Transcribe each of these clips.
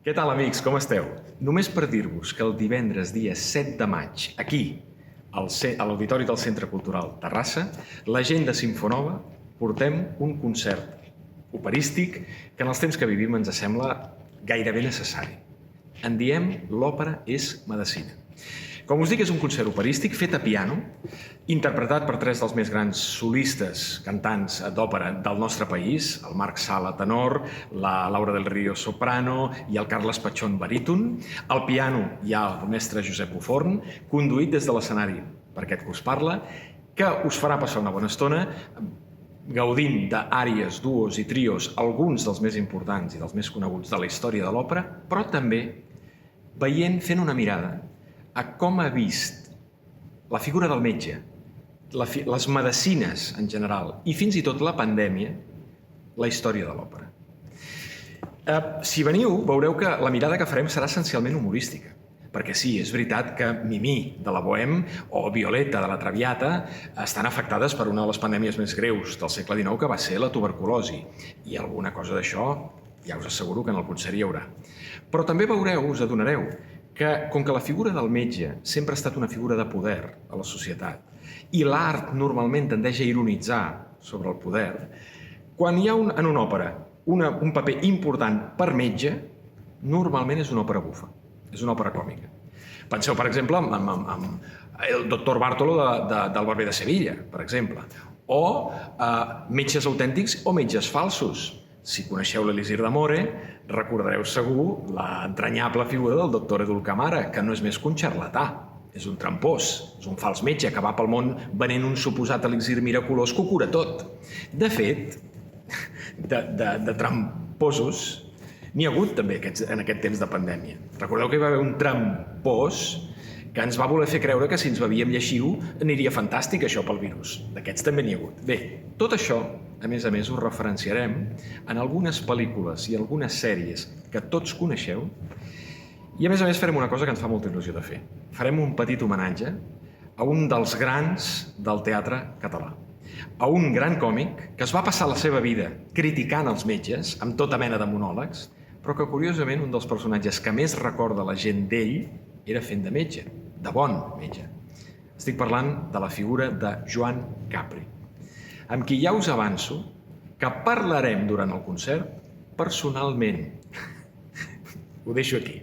Què tal, amics? Com esteu? Només per dir-vos que el divendres dia 7 de maig, aquí, a l'Auditori del Centre Cultural Terrassa, la gent de Simfonova portem un concert operístic que en els temps que vivim ens sembla gairebé necessari. En diem l'òpera és medecina. Com us dic, és un concert operístic fet a piano, interpretat per tres dels més grans solistes, cantants d'òpera del nostre país, el Marc Sala, tenor, la Laura del Río, soprano, i el Carles Pachón, baríton. Al piano hi ha el mestre Josep Buforn, conduït des de l'escenari per aquest que us parla, que us farà passar una bona estona, gaudint d'àries, duos i trios, alguns dels més importants i dels més coneguts de la història de l'òpera, però també fent una mirada a com ha vist la figura del metge, les medicines en general i fins i tot la pandèmia, la història de l'òpera. Si veniu, veureu que la mirada que farem serà essencialment humorística, perquè sí, és veritat que Mimí, de la Bohème, o Violeta, de la Traviata, estan afectades per una de les pandèmies més greus del segle XIX, que va ser la tuberculosi, i alguna cosa d'això ja us asseguro que en el concert hi haurà. Però també veureu, us adonareu, que com que la figura del metge sempre ha estat una figura de poder a la societat i l'art normalment tendeix a ironitzar sobre el poder, quan hi ha en una òpera un paper important per metge, normalment és una òpera bufa, és una òpera còmica. Penseu, per exemple, en el doctor Bártolo del Barber de Sevilla, per exemple, o metges autèntics o metges falsos. Si coneixeu l'Elisir d'Amore, recordareu segur l'entranyable figura del doctor Edulcamara, que no és més que un xarlatà, és un trampós, és un fals metge que va pel món venent un suposat elixir miraculós que ho cura tot. De fet, de tramposos n'hi ha hagut també en aquest temps de pandèmia. Recordeu que hi va haver un trampós que ens va voler fer creure que si ens bevíem lleixiu aniria fantàstic això pel virus. D'aquests també n'hi ha hagut. Bé, tot això, a més, ho referenciarem en algunes pel·lícules i algunes sèries que tots coneixeu, i a més farem una cosa que ens fa molta il·lusió de fer. Farem un petit homenatge a un dels grans del teatre català, a un gran còmic que es va passar la seva vida criticant els metges amb tota mena de monòlegs, però que curiosament un dels personatges que més recorda la gent d'ell era fent de metge, de bon metge. Estic parlant de la figura de Joan Capri, amb qui ja us avanço que parlarem durant el concert personalment. Ho deixo aquí.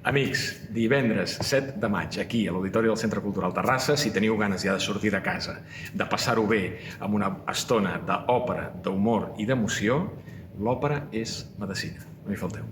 Amics, divendres 7 de maig, aquí a l'Auditori del Centre Cultural Terrassa, si teniu ganes ja de sortir de casa, de passar-ho bé amb una estona d'òpera, d'humor i d'emoció, l'òpera és medecina. No hi falteu.